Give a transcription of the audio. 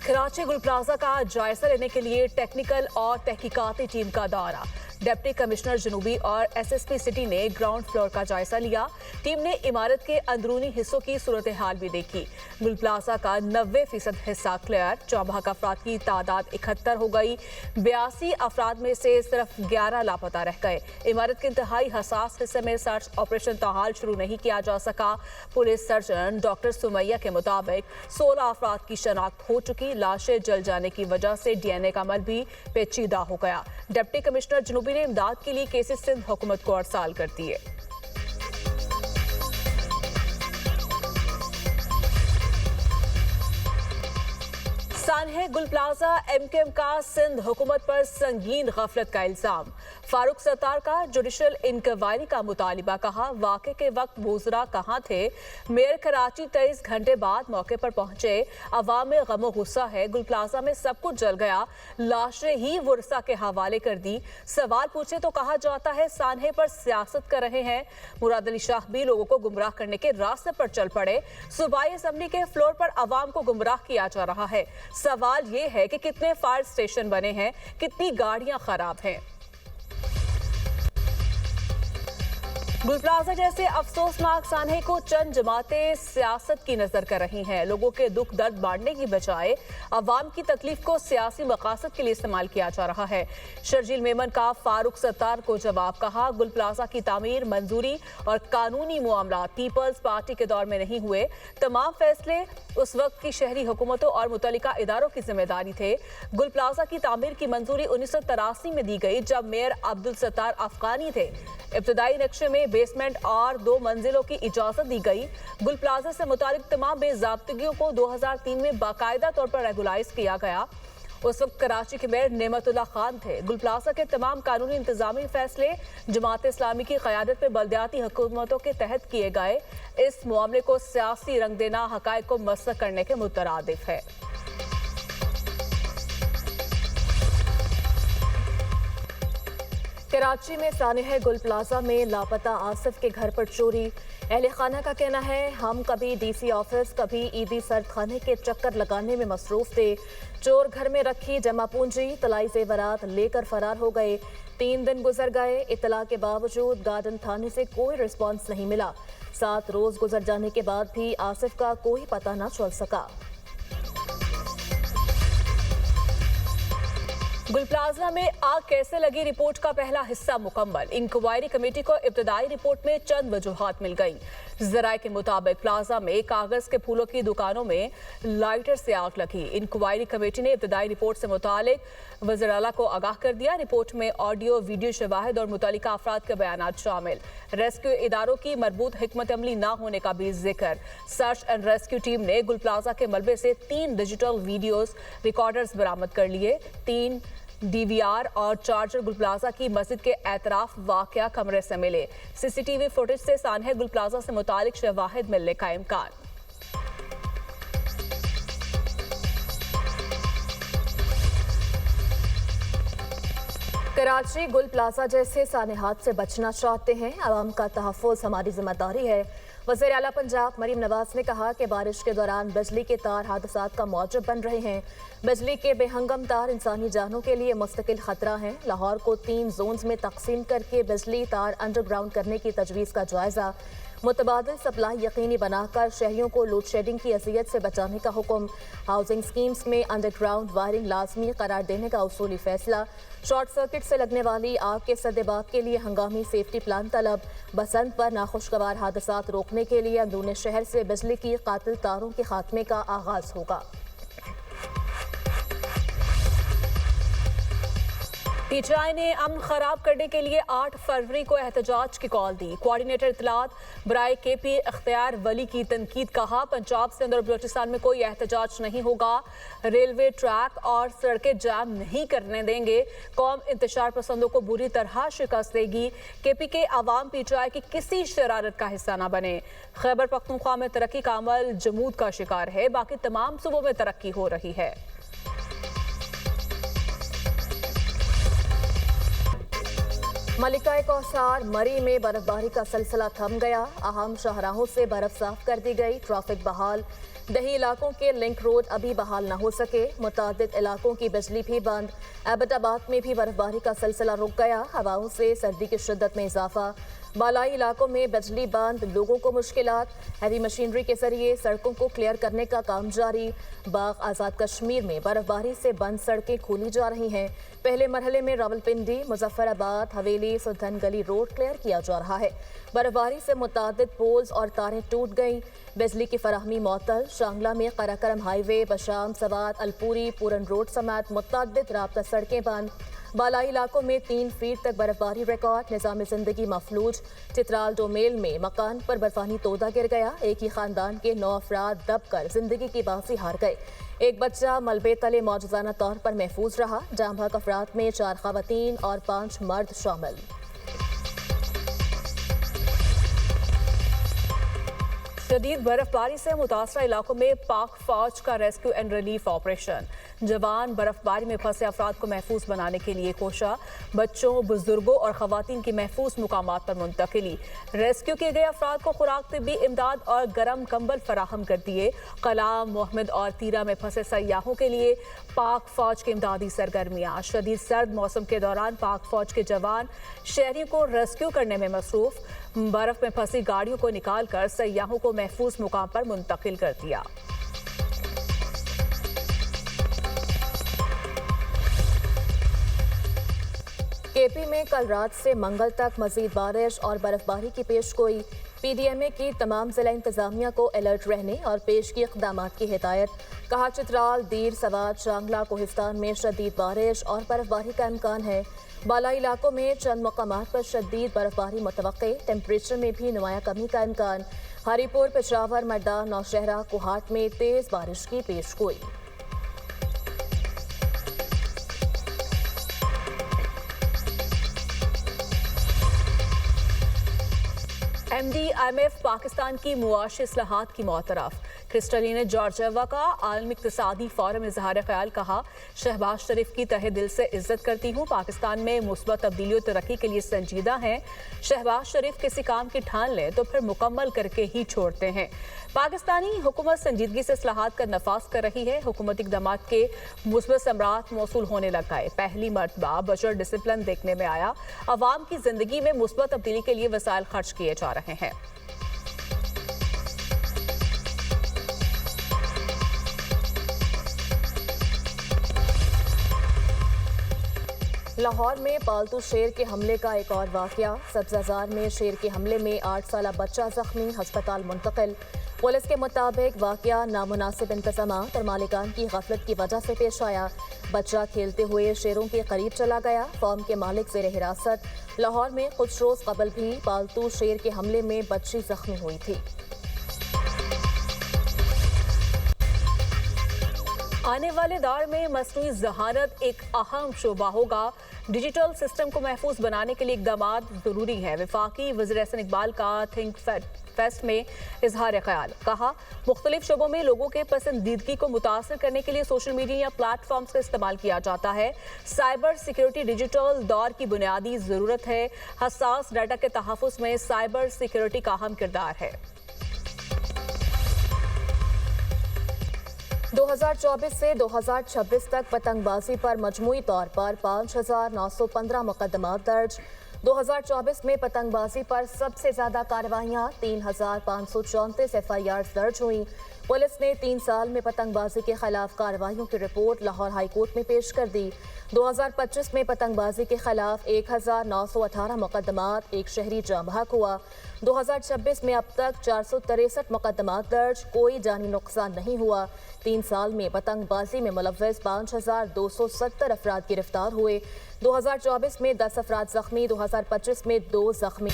कराची गुल प्लाजा का जायजा लेने के लिए टेक्निकल और तहकीकाती टीम का दौरा। डिप्टी कमिश्नर जनूबी और एसएसपी सिटी ने ग्राउंड फ्लोर का जायजा लिया। टीम ने इमारत के अंदरूनी हिस्सों की सूरत हाल भी देखी। गुल प्लाजा का 90% हिस्सा क्लियर। 54 अफराद की तादाद 71 हो गई। 82 अफराद में से सिर्फ 11 लापता रह गए। इमारत के इंतहाई हसास हिस्से में सर्च ऑपरेशन ताहाल शुरू नहीं किया जा सका। पुलिस सर्जन डॉक्टर सुमैया के मुताबिक 16 अफराद की शनाख्त हो चुकी। लाशें जल जाने की वजह से डीएनए का अमल भी पेचीदा हो गया। डिप्टी कमिश्नर जनूबी ने इमदाद के लिए केसेस सिंध हुकूमत को अरसाल कर दिए। सानहे गुल प्लाजा एमकेएम का सिंध हुकूमत पर संगीन गफलत का इल्जाम। फारूक सत्तार का जुडिशल इंक्वायरी का मुतालिबा। कहा वाक़े के वक्त वुज़रा कहाँ थे। मेयर कराची 23 घंटे बाद मौके पर पहुंचे। अवाम में गमो गुस्सा है। गुल प्लाजा में सब कुछ जल गया। लाशें ही वर्सा के हवाले कर दी। सवाल पूछे तो कहा जाता है सानहे पर सियासत कर रहे हैं। मुराद अली शाह भी लोगों को गुमराह करने के रास्ते पर चल पड़े। सूबाई असम्बली के फ्लोर पर अवाम को गुमराह किया जा रहा है। सवाल ये है कि कितने फायर स्टेशन बने हैं, कितनी गाड़ियां खराब हैं। गुल प्लाजा जैसे अफसोसनाक सानहे को चंद जमातें सियासत की नजर कर रही हैं। लोगों के दुख दर्द बांटने की बजाय अवाम की तकलीफ को सियासी मकासद के लिए इस्तेमाल किया जा रहा है। शर्जील मेमन का फारूक सत्तार को जवाब। कहा गुल प्लाजा की तामीर, मंजूरी और कानूनी मामला पीपल्स पार्टी के दौर में नहीं हुए। तमाम फैसले उस वक्त की शहरी हुकूमतों और मुतल्लिका इदारों की जिम्मेदारी थे। गुल प्लाजा की तामीर की मंजूरी 1983 में दी गई जब मेयर अब्दुल सत्तार अफगानी थे। इब्तदाई नक्शे में बेसमेंट और 2 मंजिलों की इजाजत दी गई। गुल प्लाजा से मुतालिक तमाम बेज़ाब्तगियों को 2003 में बाकायदा तौर पर रेगुलाइज किया गया। उस वक्त कराची के मेयर नेमतुल्लाह खान थे। गुल प्लाजा के तमाम कानूनी इंतजामी फैसले जमात इस्लामी की क़यादत में बल्दियाती हुकूमतों के तहत किए गए। इस मामले को सियासी रंग देना हक़ाइक़ को मसख़ करने के मुतरादिफ है। कराची में सानहे गुल प्लाजा में लापता आसिफ के घर पर चोरी। अहले खाना का कहना है हम कभी डीसी ऑफिस कभी ईदी सर्द खाने के चक्कर लगाने में मसरूफ थे। चोर घर में रखी जमा पूंजी तलाई जेवरात लेकर फरार हो गए। 3 दिन गुजर गए। इतला के बावजूद गार्डन थाने से कोई रिस्पॉन्स नहीं मिला। 7 रोज गुजर जाने के बाद भी आसिफ का कोई पता न चल सका। गुल प्लाजा में आग कैसे लगी, रिपोर्ट का पहला हिस्सा मुकम्मल। इंक्वायरी कमेटी को इब्तदाई रिपोर्ट में चंद वजूहात मिल गई। जराए के मुताबिक प्लाजा में कागज के फूलों की दुकानों में लाइटर से आग लगी। इंक्वायरी कमेटी ने इब्तदाई रिपोर्ट से मुतालिक वज़ीर आला को आगाह कर दिया। रिपोर्ट में ऑडियो, वीडियो शवाहिद और मुतल्लिका अफराद के बयानात शामिल। रेस्क्यू इदारों की मरबूत हिकमत अमली ना होने का भी जिक्र। सर्च एंड रेस्क्यू टीम ने गुल प्लाजा के मलबे से 3 डिजिटल वीडियोस रिकॉर्डर्स बरामद कर लिए। 3 डीवीआर और चार्जर गुल प्लाजा की मस्जिद के एतराफ वाक़या कमरे से मिले। सीसीटीवी फुटेज से सानहे गुल प्लाजा से मुतालिक शवाहिद मिलने का इम्कान। कराची गुल प्लाजा जैसे सानहात से बचना चाहते हैं। आवाम का तहफ़्फ़ुज़ हमारी जिम्मेदारी है। वज़ीर आला पंजाब मरीम नवाज ने कहा कि बारिश के दौरान बिजली के तार हादसात का मौजब बन रहे हैं। बिजली के बेहंगम तार इंसानी जानों के लिए मुस्तकिल खतरा हैं। लाहौर को 3 जोन्स में तकसीम करके बिजली तार अंडरग्राउंड करने की तजवीज़ का जायजा। मुतबादिल सप्लाई यकीनी बनाकर शहरियों को लोड शेडिंग की अज़ियत से बचाने का हुक्म। हाउसिंग स्कीम्स में अंडरग्राउंड वायरिंग लाजमी करार देने का उसूली फैसला। शॉर्ट सर्किट से लगने वाली आग के सद्देबाब के लिए हंगामी सेफ्टी प्लान तलब। बसंत पर नाखुशगवार हादसात रोकने के लिए अंदरूनी शहर से बिजली की कातिल तारों के खात्मे का आगाज होगा। पीटीआई ने अमन खराब करने के लिए 8 फरवरी को एहतजाज की कॉल दी। कोऑर्डिनेटर इत्तलात बराए केपी इख्तियार वली की तनकीद। कहा पंजाब से अंदर बलूचिस्तान में कोई एहतजाज नहीं होगा। रेलवे ट्रैक और सड़कें जाम नहीं करने देंगे। कौम इंतशार पसंदों को बुरी तरह शिकस्त देगी। केपी के अवाम पीटीआई की किसी शरारत का हिस्सा न बने। खैबर पख्तूनख्वा में तरक्की का अमल जमूद का शिकार है। बाकी तमाम सूबों में तरक्की हो रही है। मलिका कौसार मरी में बर्फबारी का सिलसिला थम गया। अहम शाहराहों से बर्फ साफ कर दी गई। ट्रैफिक बहाल। दही इलाकों के लिंक रोड अभी बहाल न हो सके, मुतादिद इलाकों की बिजली भी बंद। एबटाबाद में भी बर्फबारी का सिलसिला रुक गया, हवाओं से सर्दी की शिद्दत में इजाफा। बालाई इलाकों में बिजली बंद, लोगों को मुश्किलात। हैवी मशीनरी के जरिए सड़कों को क्लियर करने का काम जारी। बाग आज़ाद कश्मीर में बर्फबारी से बंद सड़कें खोली जा रही हैं। पहले मरहले में रावलपिंडी, मुजफ्फराबाद, हवेली, सुल्तान गली रोड क्लियर किया जा रहा है। बर्फबारी से मुतादिद पोल्स और तारें टूट गईं। बिजली की फराहमी मअतल। शांगला में कराकरम हाईवे, बशाम, सवात, अलपुरी, पूरन रोड समेत मुतादिद राब्ता सड़कें बंद। बालाई इलाकों में 3 फीट तक बर्फबारी रिकॉर्ड। निज़ाम ज़िंदगी मफलूज। चित्राल डोमेल में मकान पर बर्फानी तोदा गिर गया। एक ही खानदान के 9 अफराद दब कर जिंदगी की बाजी हार गए। एक बच्चा मलबे तले मौजूदाना तौर पर महफूज रहा। जाम बहक अफराद में 4 खवातीन और 5 मर्द शामिल। शदीद बर्फबारी से मुतासरा इलाकों में पाक फौज का रेस्क्यू एंड रिलीफ ऑपरेशन। जवान बर्फबारी में फंसे अफराद को महफूज बनाने के लिए कोशा। बच्चों, बुजुर्गों और खवातीन की महफूज मुकामात पर मुंतकिली। रेस्क्यू किए गए अफराद को खुराक, तिब्बी इमदाद और गर्म कंबल फराहम कर दिए। कलाम, मोहम्मद और तीरा में फंसे सयाहों के लिए पाक फौज की इमदादी सरगर्मियां। शदीद सर्द मौसम के दौरान पाक फौज के जवान शहरियों को रेस्क्यू करने में मसरूफ। बर्फ में फंसी गाड़ियों को निकालकर सयाहों को महफूज मुकाम पर मुंतकिल कर दिया। केपी में कल रात से मंगल तक मजीद बारिश और बर्फबारी की पेशगोई। पीडीएमए की तमाम जिला इंतजामिया को अलर्ट रहने और पेश की इक़दामात की हिदायत। कहा चित्राल, दीर, सवात, शांगला, कोहिस्तान में शदीद बारिश और बर्फबारी का इम्कान है। बालाई इलाकों में चंद मकामात पर शदीद बर्फबारी मुतवक्के। टेम्परेचर में भी नुमाया कमी का इम्कान। हरीपुर, पेशावर, मर्दा, नौशहरा, कोहाट में तेज बारिश की पेशगोई। MD-IMF पाकिस्तान की मुआशी इस्लाहात की मौतरफ। क्रिस्टलिना जॉर्जिएवा का आलमी इक़्तिसादी फोरम इज़हार ख्याल। कहा, शहबाज शरीफ की तहे दिल से इज्जत करती हूँ। पाकिस्तान में मुस्बत तब्दीली और तरक्की के लिए संजीदा हैं। शहबाज शरीफ किसी काम की ठान लें तो फिर मुकम्मल करके ही छोड़ते हैं। पाकिस्तानी हुकूमत संजीदगी से इस्लाहात का नफाज कर रही है। हुकूमती इक़दामात के मुस्बत समरात मौसूल होने लग गए। पहली मरतबा बजट डिसिप्लिन देखने में आया। अवाम की जिंदगी में मुस्बत तब्दीली के लिए वसाइल खर्च किए जा रहे हैं। लाहौर में पालतू शेर के हमले का एक और वाकया। सब्जाजार में शेर के हमले में 8 साला बच्चा जख्मी, अस्पताल मुंतकिल। पुलिस के मुताबिक वाकया नामुनासिब इंतजामात और मालिकान की गफलत की वजह से पेश आया। बच्चा खेलते हुए शेरों के करीब चला गया। फार्म के मालिक ज़ेर हिरासत। लाहौर में कुछ रोज कबल भी पालतू शेर के हमले में बच्ची जख्मी हुई थी। आने वाले दौर में मसनूई ज़हानत एक अहम शोबा होगा। डिजिटल सिस्टम को महफूज बनाने के लिए इक़दामात ज़रूरी है। वफाकी वज़ीर एहसन इकबाल का थिंक फेस्ट में इजहार ख्याल। कहा, मुख्तलिफ शोबों में लोगों के पसंदीदगी को मुतासर करने के लिए सोशल मीडिया या प्लेटफॉर्म्स का इस्तेमाल किया जाता है। साइबर सिक्योरिटी डिजिटल दौर की बुनियादी ज़रूरत है। हसास डाटा के तहफ़्फ़ुज़ में साइबर सिक्योरिटी का अहम किरदार है। 2024 से 2026 तक पतंगबाजी पर मजमूई तौर पर 5,915 मुकदमात दर्ज। 2024 में पतंगबाजी पर सबसे ज्यादा कार्रवाइयां 3,534 FIR दर्ज हुई। पुलिस ने 3 साल में पतंगबाजी के खिलाफ कार्रवाइयों की रिपोर्ट लाहौर हाई कोर्ट में पेश कर दी। 2025 में पतंगबाजी के खिलाफ 1,918 मुकदमात, एक शहरी जाम बहक हुआ। 2026 में अब तक 463 मुकदमात दर्ज, कोई जानी नुकसान नहीं हुआ। 3 साल में पतंगबाजी में मुलव्वस 5,270 अफराद गिरफ्तार हुए। 2024 में 10 अफराद जख्मी, 2025 में 2 जख्मी।